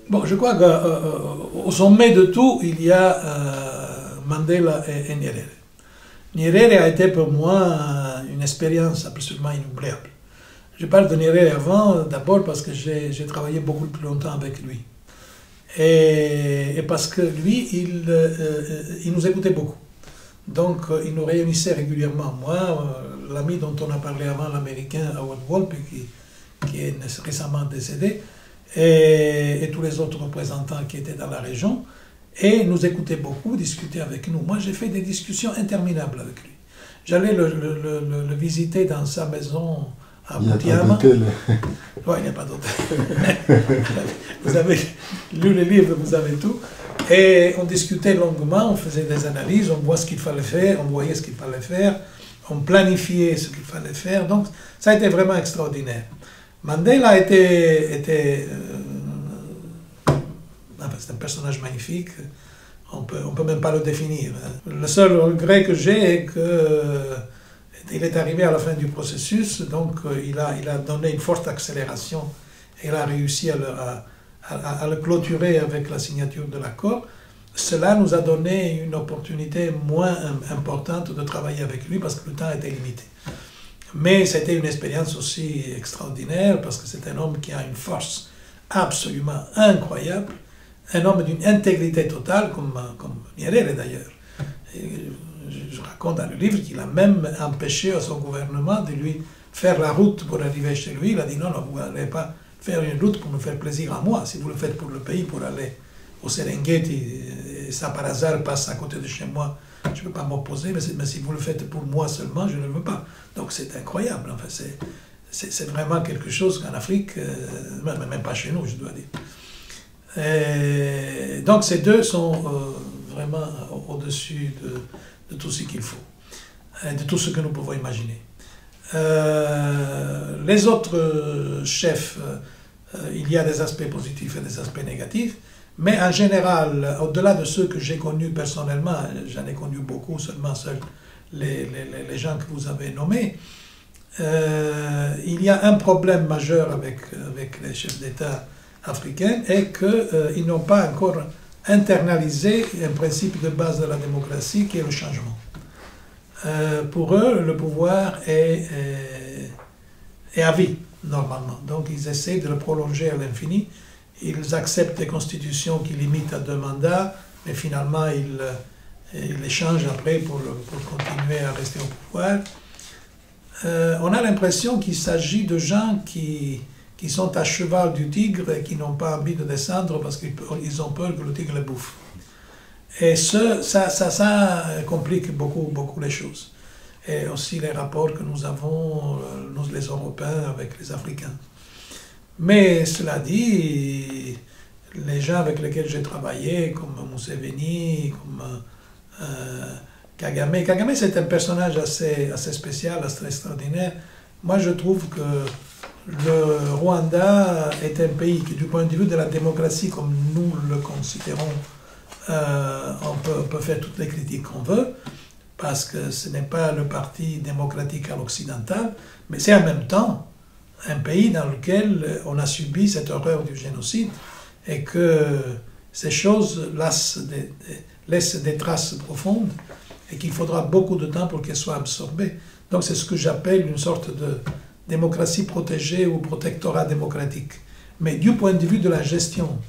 Bon, je crois qu'au sommet de tout, il y a Mandela et Nyerere. Nyerere a été pour moi une expérience absolument inoubliable. Je parle de Nyerere avant, d'abord parce que j'ai travaillé beaucoup plus longtemps avec lui. Et parce que lui, il nous écoutait beaucoup. Donc, il nous réunissait régulièrement. Moi, l'ami dont on a parlé avant, l'américain Howard Wolpe, qui est récemment décédé, et tous les autres représentants qui étaient dans la région, et nous écoutait beaucoup, discutait avec nous. Moi, j'ai fait des discussions interminables avec lui. J'allais le visiter dans sa maison à Boutiama. Oui, il n'y a pas d'hôtel. Vous avez lu les livres, vous avez tout. Et on discutait longuement, on faisait des analyses, on voit ce qu'il fallait faire, on voyait ce qu'il fallait faire, on planifiait ce qu'il fallait faire. Donc, ça a été vraiment extraordinaire. Mandela était c'est un personnage magnifique, on peut même pas le définir. Le seul regret que j'ai est qu'il est arrivé à la fin du processus, donc il a donné une forte accélération et il a réussi à le clôturer avec la signature de l'accord. Cela nous a donné une opportunité moins importante de travailler avec lui parce que le temps était limité. Mais c'était une expérience aussi extraordinaire parce que c'est un homme qui a une force absolument incroyable, un homme d'une intégrité totale, comme Nyerere d'ailleurs. Je raconte dans le livre qu'il a même empêché à son gouvernement de lui faire la route pour arriver chez lui. Il a dit non, non, vous n'allez pas faire une route pour me faire plaisir à moi. Si vous le faites pour le pays, pour aller au Serengeti, et ça par hasard passe à côté de chez moi, je ne peux pas m'opposer, mais si vous le faites pour moi seulement, je ne le veux pas. Donc c'est incroyable. Enfin, c'est vraiment quelque chose qu'en Afrique, même pas chez nous, je dois dire. Et donc ces deux sont vraiment au-dessus de tout ce qu'il faut, de tout ce que nous pouvons imaginer. Les autres chefs, il y a des aspects positifs et des aspects négatifs, mais en général, au-delà de ceux que j'ai connus personnellement, j'en ai connu beaucoup, seulement seuls les gens que vous avez nommés, il y a un problème majeur avec les chefs d'État africains et qu'ils n'ont pas encore internalisé un principe de base de la démocratie qui est le changement. Pour eux, le pouvoir est à vie, normalement. Donc ils essaient de le prolonger à l'infini. Ils acceptent des constitutions qui limitent à 2 mandats, mais finalement ils les changent après pour continuer à rester au pouvoir. On a l'impression qu'il s'agit de gens qui sont à cheval du tigre et qui n'ont pas envie de descendre parce qu'ils ont peur que le tigre les bouffe. Et ça complique beaucoup les choses. Et aussi les rapports que nous avons, nous les Européens, avec les Africains. Mais cela dit, les gens avec lesquels j'ai travaillé, comme Museveni, comme Kagame. Kagame, c'est un personnage assez spécial, assez extraordinaire. Moi, je trouve que le Rwanda est un pays qui, du point de vue de la démocratie, comme nous le considérons, on peut faire toutes les critiques qu'on veut, parce que ce n'est pas le parti démocratique à l'occidental, mais c'est en même temps un pays dans lequel on a subi cette horreur du génocide et que ces choses laissent des traces profondes et qu'il faudra beaucoup de temps pour qu'elles soient absorbées. Donc c'est ce que j'appelle une sorte de démocratie protégée ou protectorat démocratique. Mais du point de vue de la gestion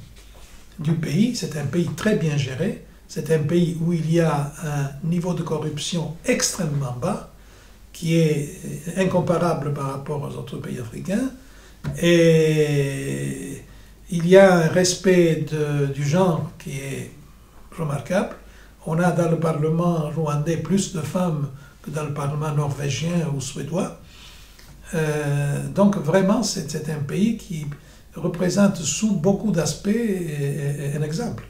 du pays, c'est un pays très bien géré, c'est un pays où il y a un niveau de corruption extrêmement bas, qui est incomparable par rapport aux autres pays africains, et il y a un respect du genre qui est remarquable. On a dans le Parlement rwandais plus de femmes que dans le Parlement norvégien ou suédois. Donc vraiment, c'est un pays qui représente sous beaucoup d'aspects un exemple.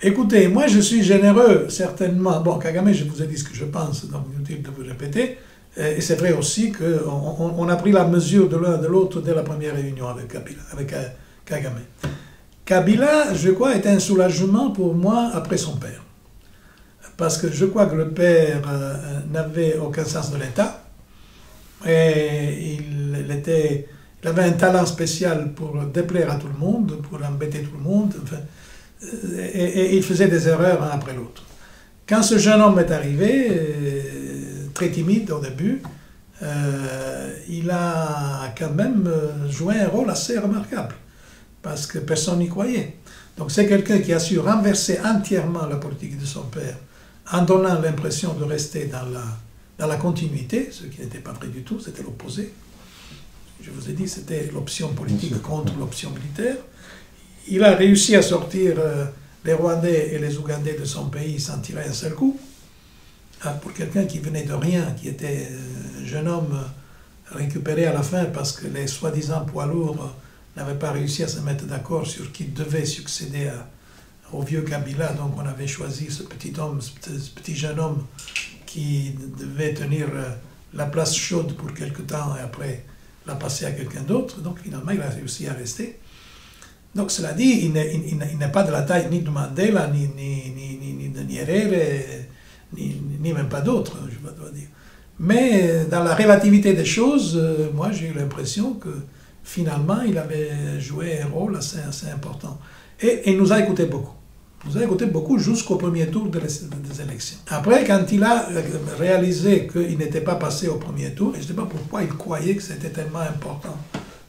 Écoutez, moi je suis généreux, certainement. Bon, Kagame, je vous ai dit ce que je pense, donc inutile de vous répéter. Et c'est vrai aussi qu'on a pris la mesure de l'un de l'autre dès la première réunion avec Kagame. Kabila, je crois, est un soulagement pour moi après son père. Parce que je crois que le père n'avait aucun sens de l'État. Et il avait un talent spécial pour déplaire à tout le monde, pour embêter tout le monde. Enfin, et il faisait des erreurs un après l'autre. Quand ce jeune homme est arrivé, très timide au début, il a quand même joué un rôle assez remarquable, parce que personne n'y croyait. Donc c'est quelqu'un qui a su renverser entièrement la politique de son père, en donnant l'impression de rester dans la continuité, ce qui n'était pas vrai du tout, c'était l'opposé. Je vous ai dit, c'était l'option politique contre l'option militaire. Il a réussi à sortir les Rwandais et les Ougandais de son pays sans tirer un seul coup. Pour quelqu'un qui venait de rien, qui était un jeune homme récupéré à la fin parce que les soi-disant poids lourds n'avaient pas réussi à se mettre d'accord sur qui devait succéder au vieux Kabila. Donc on avait choisi ce petit homme, ce petit jeune homme qui devait tenir la place chaude pour quelque temps et après la passer à quelqu'un d'autre. Donc finalement il a réussi à rester. Donc cela dit, il n'est pas de la taille ni de Mandela, ni de Nyerere, ni même pas d'autres, je dois dire. Mais dans la relativité des choses, moi j'ai eu l'impression que finalement il avait joué un rôle assez important. Et il nous a écouté beaucoup. Il nous a écouté beaucoup jusqu'au premier tour des élections. Après, quand il a réalisé qu'il n'était pas passé au premier tour, et je ne sais pas pourquoi il croyait que c'était tellement important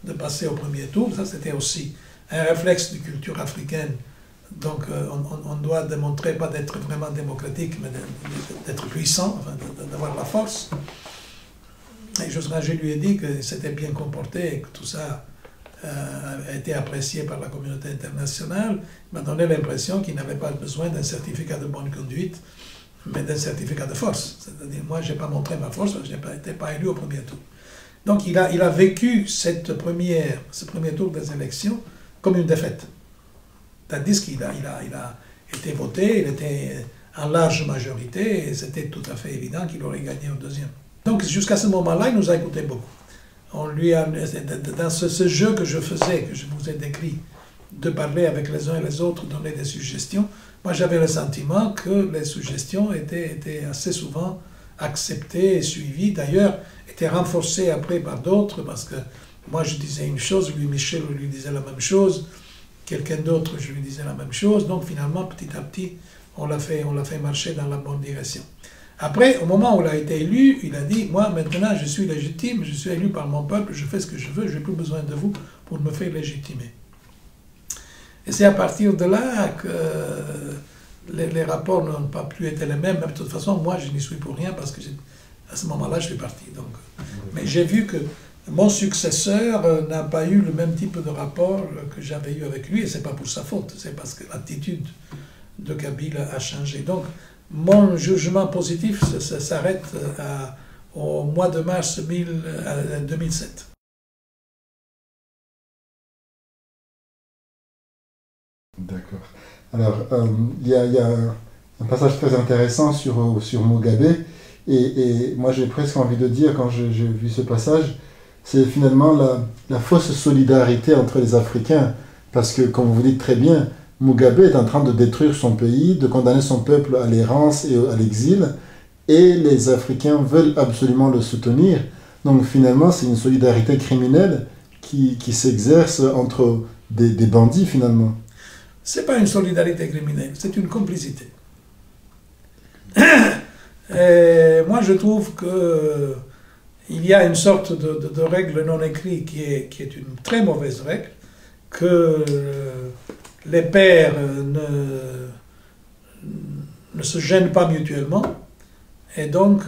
de passer au premier tour, ça c'était aussi un réflexe de culture africaine. Donc on doit démontrer pas d'être vraiment démocratique, mais d'être puissant, enfin, d'avoir la force. Et je lui ai dit que c'était bien comporté et que tout ça a été apprécié par la communauté internationale. Il m'a donné l'impression qu'il n'avait pas besoin d'un certificat de bonne conduite, mais d'un certificat de force. C'est-à-dire, moi, je n'ai pas montré ma force, je n'étais pas élu au premier tour. Donc il a vécu ce premier tour des élections comme une défaite. Tandis qu'il a été voté, il était en large majorité, et c'était tout à fait évident qu'il aurait gagné au deuxième. Donc jusqu'à ce moment-là, il nous a écouté beaucoup. On lui a, dans ce jeu que je faisais, que je vous ai décrit, de parler avec les uns et les autres, donner des suggestions, moi j'avais le sentiment que les suggestions étaient assez souvent acceptées et suivies, d'ailleurs étaient renforcées après par d'autres, parce que moi je disais une chose, lui Michel lui disait la même chose, quelqu'un d'autre je lui disais la même chose, donc finalement petit à petit on l'a fait marcher dans la bonne direction. Après, au moment où il a été élu, il a dit « Moi, maintenant, je suis légitime, je suis élu par mon peuple, je fais ce que je veux, je n'ai plus besoin de vous pour me faire légitimer. » Et c'est à partir de là que les rapports n'ont pas plus été les mêmes. Mais de toute façon, moi, je n'y suis pour rien parce que à ce moment-là, je suis parti. Donc. Mais j'ai vu que mon successeur n'a pas eu le même type de rapport que j'avais eu avec lui, et ce n'est pas pour sa faute, c'est parce que l'attitude de Kabila a changé. Donc, mon jugement positif s'arrête au mois de mars 2007. D'accord. Alors, il y a un passage très intéressant sur Mugabe, et moi j'ai presque envie de dire, quand j'ai vu ce passage, c'est finalement la fausse solidarité entre les Africains, parce que, comme vous dites très bien, Mugabe est en train de détruire son pays, de condamner son peuple à l'errance et à l'exil, et les Africains veulent absolument le soutenir. Donc finalement, c'est une solidarité criminelle qui s'exerce entre des bandits, finalement. Ce n'est pas une solidarité criminelle, c'est une complicité. Moi, je trouve qu'il y a une sorte de règle non écrite qui est une très mauvaise règle, que les pères ne se gênent pas mutuellement, et donc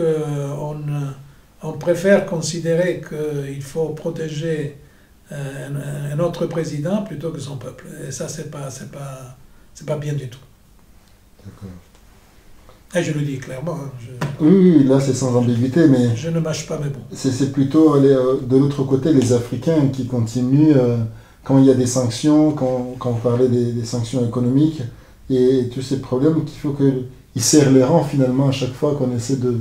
on préfère considérer qu'il faut protéger un autre président plutôt que son peuple. Et ça, c'est pas bien du tout. D'accord. Et je le dis clairement. Oui, là c'est sans ambiguïté, mais... Je ne mâche pas mes mots. C'est plutôt de l'autre côté les Africains qui continuent, quand il y a des sanctions, quand on parlait des sanctions économiques, et tous ces problèmes, qu'il faut qu'ils serrent les rangs finalement à chaque fois qu'on essaie de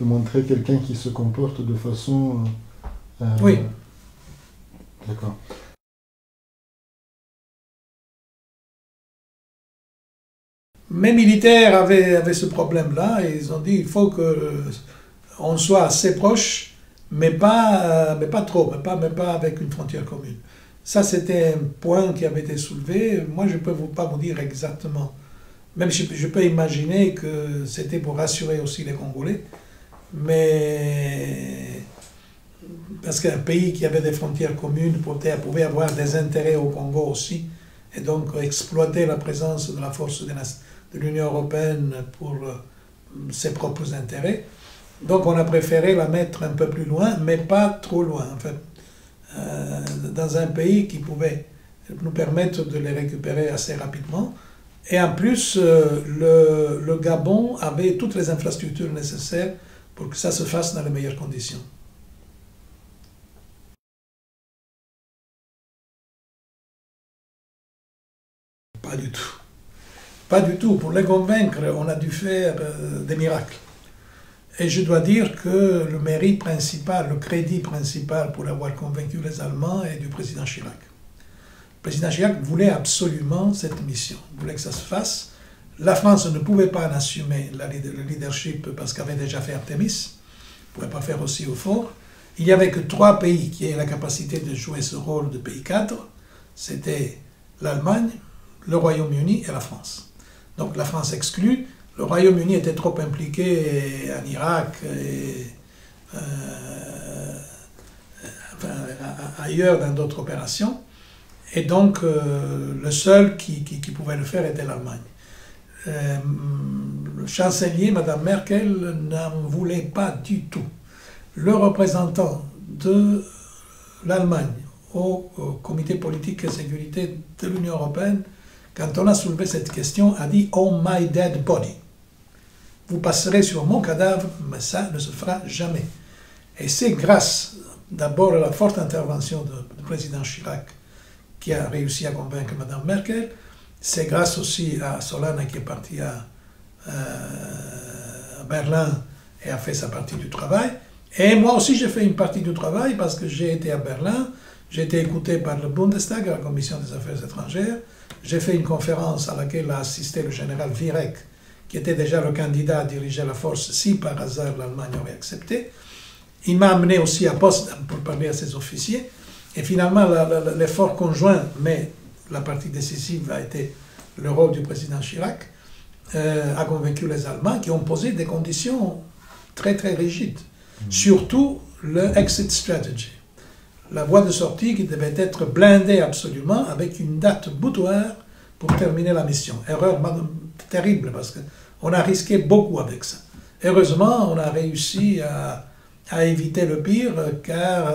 montrer quelqu'un qui se comporte de façon... oui. D'accord. Mes militaires avaient ce problème-là et ils ont dit il faut qu'on soit assez proche mais pas trop, mais pas avec une frontière commune. Ça, c'était un point qui avait été soulevé. Moi, je ne peux pas vous dire exactement. Même si je peux imaginer que c'était pour rassurer aussi les Congolais, mais parce qu'un pays qui avait des frontières communes pouvait avoir des intérêts au Congo aussi, et donc exploiter la présence de la force de l'Union européenne pour ses propres intérêts. Donc on a préféré la mettre un peu plus loin, mais pas trop loin, en fait, dans un pays qui pouvait nous permettre de les récupérer assez rapidement. Et en plus, le Gabon avait toutes les infrastructures nécessaires pour que ça se fasse dans les meilleures conditions. Pas du tout. Pas du tout. Pour les convaincre, on a dû faire des miracles. Et je dois dire que le mérite principal, le crédit principal pour avoir convaincu les Allemands est du président Chirac. Le président Chirac voulait absolument cette mission, voulait que ça se fasse. La France ne pouvait pas en assumer le leadership parce qu'elle avait déjà fait Artemis, ne pouvait pas faire aussi au fort. Il n'y avait que 3 pays qui avaient la capacité de jouer ce rôle de pays cadre. C'était l'Allemagne, le Royaume-Uni et la France. Donc la France exclue. Le Royaume-Uni était trop impliqué en Irak et ailleurs dans d'autres opérations. Et donc le seul qui pouvait le faire était l'Allemagne. Le chancelier, Mme Merkel, n'en voulait pas du tout. Le représentant de l'Allemagne au comité politique et sécurité de l'Union européenne, quand on a soulevé cette question, a dit « Oh my dead body ». Vous passerez sur mon cadavre, mais ça ne se fera jamais. Et c'est grâce d'abord à la forte intervention du président Chirac qui a réussi à convaincre Mme Merkel. C'est grâce aussi à Solana qui est parti à Berlin et a fait sa partie du travail. Et moi aussi j'ai fait une partie du travail parce que j'ai été à Berlin, j'ai été écouté par le Bundestag, la Commission des Affaires étrangères. J'ai fait une conférence à laquelle a assisté le général Virek, qui était déjà le candidat à diriger la force si par hasard l'Allemagne aurait accepté. Il m'a amené aussi à Potsdam pour parler à ses officiers. Et finalement, l'effort conjoint, mais la partie décisive a été le rôle du président Chirac, a convaincu les Allemands qui ont posé des conditions très très rigides. Surtout le exit strategy. La voie de sortie qui devait être blindée absolument avec une date butoir pour terminer la mission. Erreur terrible parce qu'on a risqué beaucoup avec ça. Heureusement, on a réussi à éviter le pire car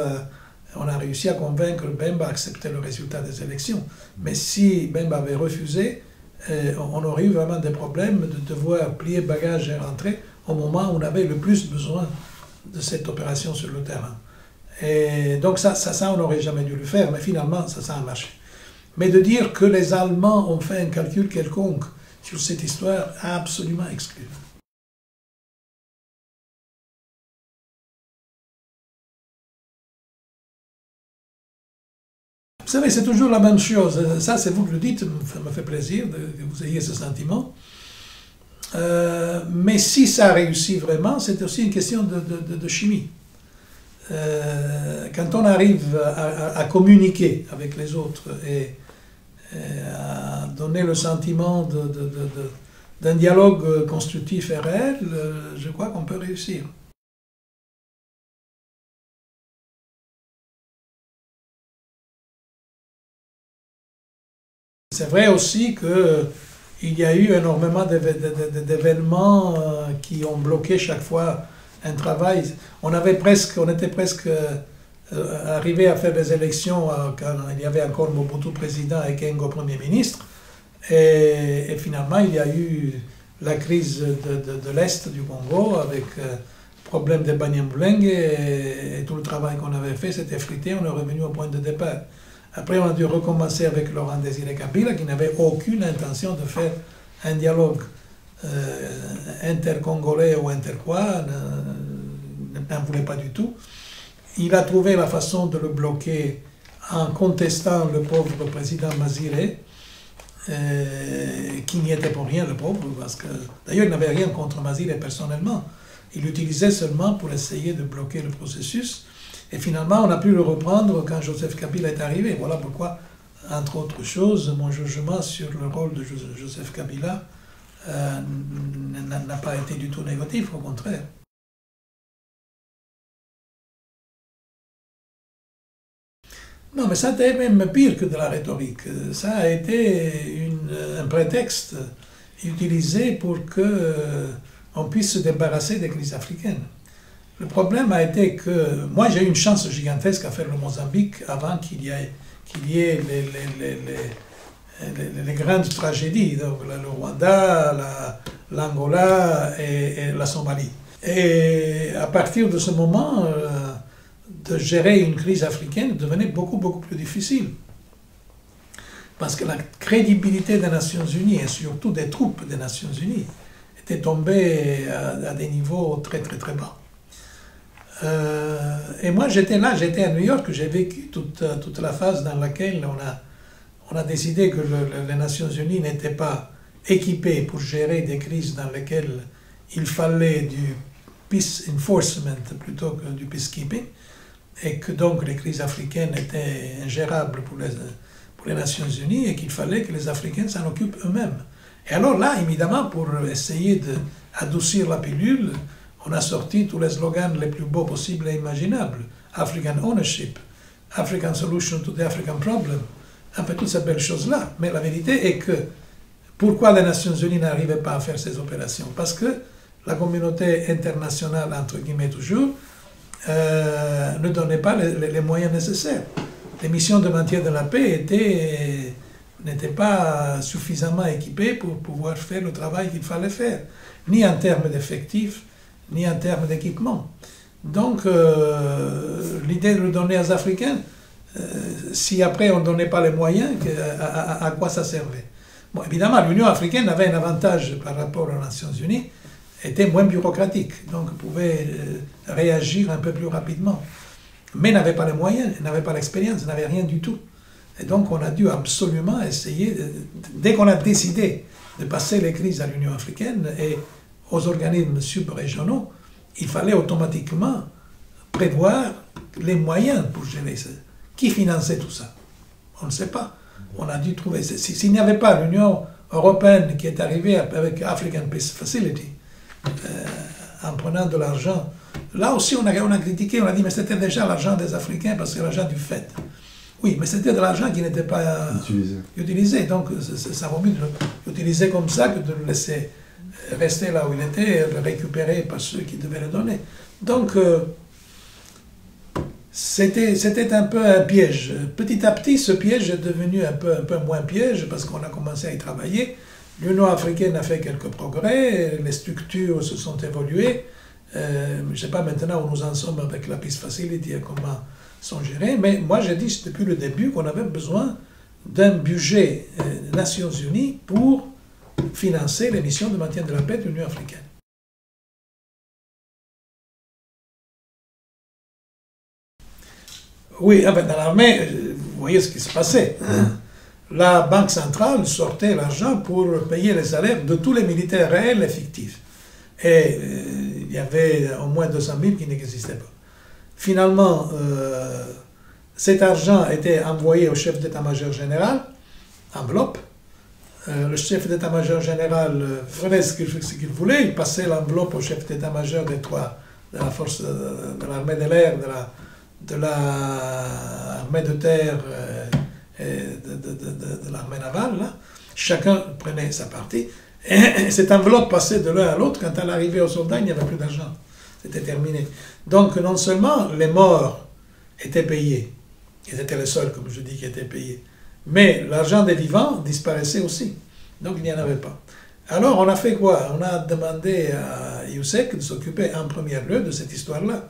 on a réussi à convaincre Bemba d'accepter le résultat des élections. Mais si Bemba avait refusé, on aurait eu vraiment des problèmes de devoir plier bagages et rentrer au moment où on avait le plus besoin de cette opération sur le terrain. Et donc ça on n'aurait jamais dû le faire, mais finalement, ça a marché. Mais de dire que les Allemands ont fait un calcul quelconque sur cette histoire, absolument exclu. Vous savez, c'est toujours la même chose. Ça, c'est vous qui le dites, ça me fait plaisir que vous ayez ce sentiment. Mais si ça réussit vraiment, c'est aussi une question de chimie. Quand on arrive à communiquer avec les autres et à donner le sentiment d'un dialogue constructif et réel, je crois qu'on peut réussir. C'est vrai aussi qu'il y a eu énormément d'événements qui ont bloqué chaque fois un travail. On était presque arrivé à faire des élections quand il y avait encore Mobutu président et Kengo Premier ministre. Et finalement, il y a eu la crise de l'Est du Congo avec le problème de Banyamulenge et tout le travail qu'on avait fait s'est effrité, on est revenu au point de départ. Après, on a dû recommencer avec Laurent Désiré Kabila qui n'avait aucune intention de faire un dialogue intercongolais ou interquois, n'en voulait pas du tout. Il a trouvé la façon de le bloquer en contestant le pauvre président Mazire, qui n'y était pour rien, le pauvre, parce que d'ailleurs il n'avait rien contre Mazire personnellement, Il l'utilisait seulement pour essayer de bloquer le processus. Et finalement, on a pu le reprendre quand Joseph Kabila est arrivé. Voilà pourquoi, entre autres choses, mon jugement sur le rôle de Joseph Kabila n'a pas été du tout négatif, au contraire. Non, mais ça a été même pire que de la rhétorique. Ça a été un prétexte utilisé pour qu'on puisse se débarrasser des crises africaines. Le problème a été que moi j'ai eu une chance gigantesque à faire le Mozambique avant qu'il y ait les grandes tragédies, donc le Rwanda, l'Angola et la Somalie. Et à partir de ce moment, de gérer une crise africaine devenait beaucoup plus difficile. Parce que la crédibilité des Nations Unies, et surtout des troupes des Nations Unies, était tombée à des niveaux très bas. Et moi j'étais là, j'étais à New York, j'ai vécu toute la phase dans laquelle on a décidé que les Nations Unies n'étaient pas équipées pour gérer des crises dans lesquelles il fallait du peace enforcement plutôt que du peacekeeping, et que donc les crises africaines étaient ingérables pour les Nations Unies et qu'il fallait que les Africains s'en occupent eux-mêmes. Et alors là, évidemment, pour essayer d'adoucir la pilule, on a sorti tous les slogans les plus beaux possibles et imaginables. African Ownership, African Solution to the African Problem, un peu toutes ces belles choses-là. Mais la vérité est que, pourquoi les Nations Unies n'arrivaient pas à faire ces opérations? Parce que la communauté internationale, entre guillemets toujours, ne donnait pas les moyens nécessaires. Les missions de maintien de la paix n'étaient pas suffisamment équipées pour pouvoir faire le travail qu'il fallait faire, ni en termes d'effectifs, ni en termes d'équipement. Donc, l'idée de le donner aux Africains, si après on ne donnait pas les moyens, à quoi ça servait? Bon, évidemment, l'Union africaine avait un avantage par rapport aux Nations Unies, était moins bureaucratique, donc pouvait réagir un peu plus rapidement. Mais n'avait pas les moyens, n'avait pas l'expérience, n'avait rien du tout. Et donc on a dû absolument essayer, dès qu'on a décidé de passer les crises à l'Union africaine et aux organismes subrégionaux, il fallait automatiquement prévoir les moyens pour gérer ça. Qui finançait tout ça? On ne sait pas. On a dû trouver... S'il n'y avait pas l'Union européenne qui est arrivée avec African Peace Facility, en prenant de l'argent, là aussi on a critiqué, on a dit mais c'était déjà l'argent des Africains parce que c'est l'argent du FED. Oui, mais c'était de l'argent qui n'était pas utilisé. Donc ça vaut mieux de l'utiliser comme ça que de le laisser rester là où il était, le récupérer par ceux qui devaient le donner. Donc c'était un peu un piège. Petit à petit, ce piège est devenu un peu moins piège parce qu'on a commencé à y travailler. L'Union africaine a fait quelques progrès, les structures se sont évoluées. Je ne sais pas maintenant où nous en sommes avec la Peace Facility et comment sont gérées, mais moi j'ai dit depuis le début qu'on avait besoin d'un budget Nations Unies pour financer les missions de maintien de la paix de l'Union africaine. Oui, dans l'armée, vous voyez ce qui se passait. La Banque centrale sortait l'argent pour payer les salaires de tous les militaires réels et fictifs. Et il y avait au moins 200 000 qui n'existaient pas. Finalement, cet argent était envoyé au chef d'état-major général, enveloppe. Le chef d'état-major général faisait ce qu'il voulait, il passait l'enveloppe au chef d'état-major de la force de l'armée de l'air, de l'armée de terre et de l'armée navale. Là. Chacun prenait sa partie. Et cette enveloppe passait de l'un à l'autre. Quand elle arrivait aux soldats, il n'y avait plus d'argent. C'était terminé. Donc non seulement les morts étaient payés, ils étaient les seuls, comme je dis, qui étaient payés, mais l'argent des vivants disparaissait aussi. Donc il n'y en avait pas. Alors on a fait quoi? On a demandé à IUSEC de s'occuper en premier lieu de cette histoire-là.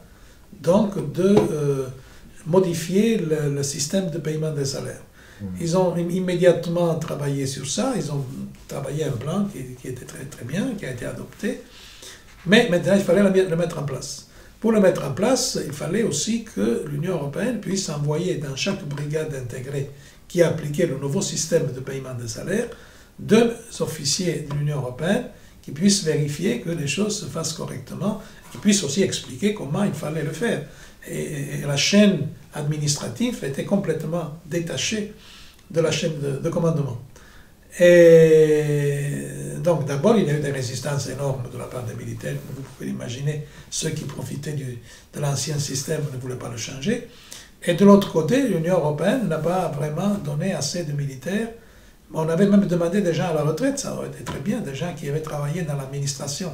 Donc de modifier le système de paiement des salaires. Ils ont immédiatement travaillé sur ça, ils ont travaillé un plan qui était très bien, qui a été adopté, mais maintenant il fallait le mettre en place. Pour le mettre en place, il fallait aussi que l'Union européenne puisse envoyer dans chaque brigade intégrée qui a appliqué le nouveau système de paiement des salaires, 2 officiers de l'Union européenne qui puisse vérifier que les choses se fassent correctement, qui puisse aussi expliquer comment il fallait le faire. Et la chaîne administrative était complètement détachée de la chaîne de commandement. Et donc d'abord, il y a eu des résistances énormes de la part des militaires. Vous pouvez l'imaginer, ceux qui profitaient de l'ancien système ne voulaient pas le changer. Et de l'autre côté, l'Union européenne n'a pas vraiment donné assez de militaires. On avait même demandé des gens à la retraite, ça aurait été très bien, des gens qui avaient travaillé dans l'administration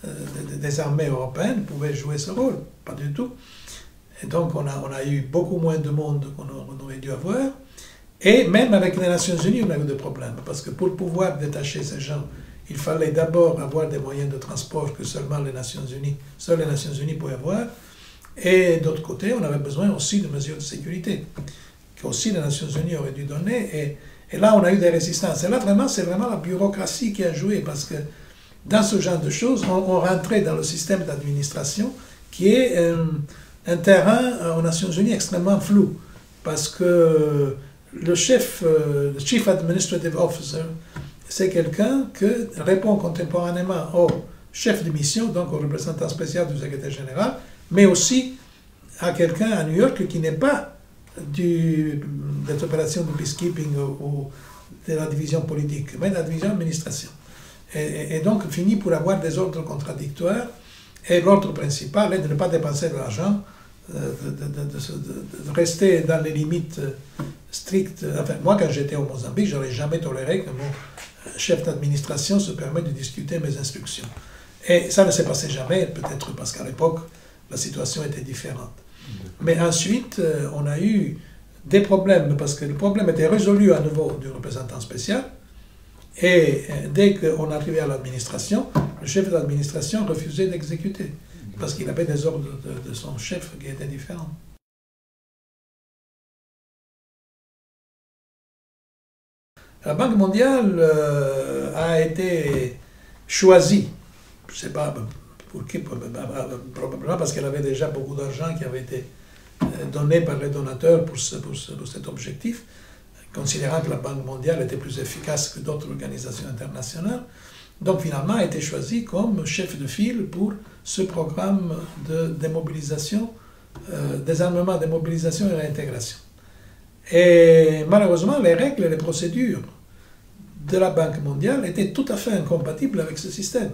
des armées européennes pouvaient jouer ce rôle, pas du tout. Et donc on a eu beaucoup moins de monde qu'on aurait dû avoir. Et même avec les Nations Unies, on a eu des problèmes, parce que pour pouvoir détacher ces gens, il fallait d'abord avoir des moyens de transport que seules les Nations Unies pouvaient avoir. Et d'autre côté, on avait besoin aussi de mesures de sécurité, qu'aussi les Nations Unies auraient dû donner. Et là, on a eu des résistances. Et là, vraiment, c'est vraiment la bureaucratie qui a joué, parce que dans ce genre de choses, on rentrait dans le système d'administration qui est un terrain aux Nations Unies extrêmement flou, parce que le Chief Administrative Officer, c'est quelqu'un qui répond contemporanément au chef de mission, donc au représentant spécial du secrétaire général, mais aussi à quelqu'un à New York qui n'est pas des opérations de peacekeeping ou de la division politique, mais de la division administration. Et donc finit pour avoir des ordres contradictoires. Et l'ordre principal est de ne pas dépenser de l'argent, de rester dans les limites strictes. Enfin, moi, quand j'étais au Mozambique, je n'aurais jamais toléré que mon chef d'administration se permette de discuter mes instructions. Et ça ne s'est passé jamais, peut-être parce qu'à l'époque, la situation était différente. Mais ensuite, on a eu des problèmes, parce que le problème était résolu à nouveau du représentant spécial. Et dès qu'on arrivait à l'administration, le chef de l'administration refusait d'exécuter, parce qu'il avait des ordres de son chef qui étaient différents. La Banque mondiale a été choisie, je ne sais pas pour qui, probablement parce qu'elle avait déjà beaucoup d'argent qui avait été donné par les donateurs pour cet objectif, considérant que la Banque mondiale était plus efficace que d'autres organisations internationales. Donc finalement, a été choisi comme chef de file pour ce programme de démobilisation, désarmement, démobilisation et réintégration. Et malheureusement, les règles et les procédures de la Banque mondiale étaient tout à fait incompatibles avec ce système.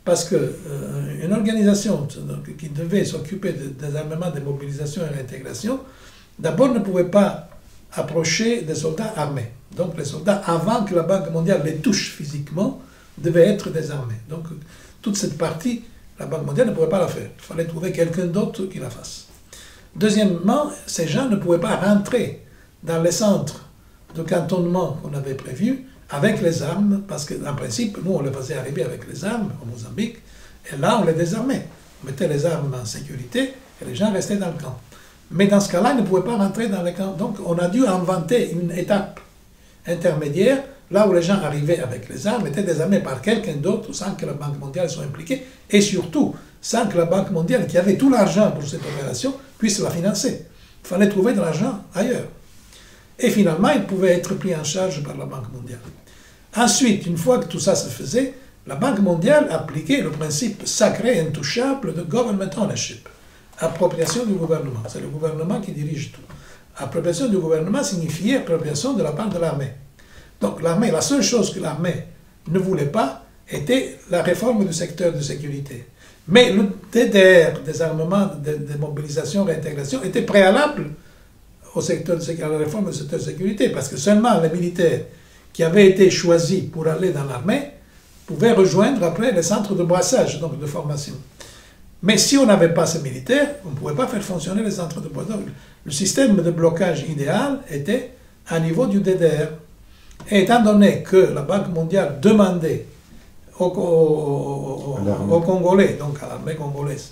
Parce qu'une organisation qui devait s'occuper de désarmement, démobilisation et réintégration, d'abord ne pouvait pas approcher des soldats armés. Donc les soldats, avant que la Banque mondiale les touche physiquement, devaient être désarmés. Donc toute cette partie, la Banque mondiale ne pouvait pas la faire. Il fallait trouver quelqu'un d'autre qui la fasse. Deuxièmement, ces gens ne pouvaient pas rentrer dans les centres de cantonnement qu'on avait prévus avec les armes, parce qu'en principe, nous, on les faisait arriver avec les armes au Mozambique, et là, on les désarmait. On mettait les armes en sécurité, et les gens restaient dans le camp. Mais dans ce cas-là, ils ne pouvaient pas rentrer dans les camps. Donc, on a dû inventer une étape intermédiaire, là où les gens arrivaient avec les armes, étaient désarmés par quelqu'un d'autre, sans que la Banque mondiale soit impliquée, et surtout, sans que la Banque mondiale, qui avait tout l'argent pour cette opération, puisse la financer. Il fallait trouver de l'argent ailleurs. Et finalement, ils pouvaient être pris en charge par la Banque mondiale. Ensuite, une fois que tout ça se faisait, la Banque mondiale appliquait le principe sacré et intouchable de government ownership, appropriation du gouvernement. C'est le gouvernement qui dirige tout. Appropriation du gouvernement signifiait appropriation de la part de l'armée. Donc l'armée, la seule chose que l'armée ne voulait pas était la réforme du secteur de sécurité. Mais le DDR, désarmement, démobilisation, réintégration, était préalable au secteur de sécurité, à la réforme du secteur de sécurité, parce que seulement les militaires qui avaient été choisis pour aller dans l'armée pouvaient rejoindre après les centres de brassage, donc de formation. Mais si on n'avait pas ces militaires, on ne pouvait pas faire fonctionner les centres de brassage. Le système de blocage idéal était à niveau du DDR. Et étant donné que la Banque mondiale demandait aux Congolais, donc à l'armée congolaise,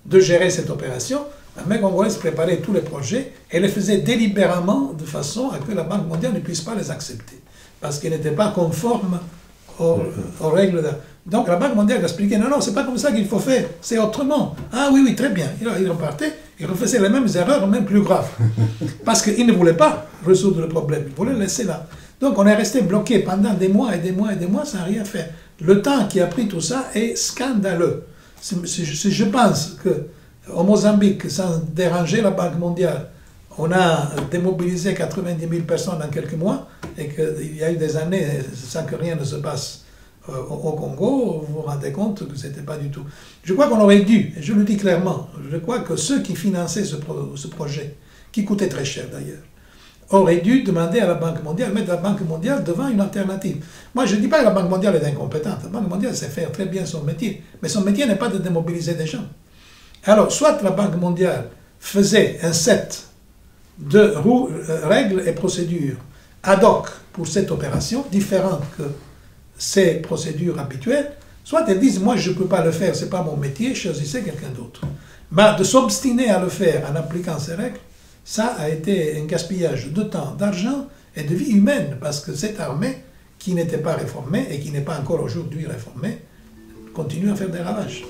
de gérer cette opération, l'armée congolaise préparait tous les projets et les faisait délibérément de façon à que la Banque mondiale ne puisse pas les accepter, parce qu'ils n'étaient pas conformes aux règles. Donc la Banque mondiale expliquait, non, c'est pas comme ça qu'il faut faire, c'est autrement. Ah oui, oui, très bien. Il repartait, il refaisait les mêmes erreurs, même plus graves. Parce qu'il ne voulait pas résoudre le problème, il voulait le laisser là. Donc on est resté bloqué pendant des mois et des mois et des mois sans rien faire. Le temps qui a pris tout ça est scandaleux. Je pense qu'au Mozambique, sans déranger la Banque mondiale, on a démobilisé 90 000 personnes en quelques mois et qu'il y a eu des années sans que rien ne se passe au Congo, vous vous rendez compte que ce n'était pas du tout. Je crois qu'on aurait dû, et je le dis clairement, je crois que ceux qui finançaient ce projet, qui coûtait très cher d'ailleurs, auraient dû demander à la Banque mondiale, mettre la Banque mondiale devant une alternative. Moi, je ne dis pas que la Banque mondiale est incompétente. La Banque mondiale sait faire très bien son métier, mais son métier n'est pas de démobiliser des gens. Alors, soit la Banque mondiale faisait un set de règles et procédures ad hoc pour cette opération, différentes que ces procédures habituelles, soit elles disent, moi je ne peux pas le faire, ce n'est pas mon métier, choisissez quelqu'un d'autre. Mais de s'obstiner à le faire en appliquant ces règles, ça a été un gaspillage de temps, d'argent et de vie humaine, parce que cette armée, qui n'était pas réformée et qui n'est pas encore aujourd'hui réformée, continue à faire des ravages.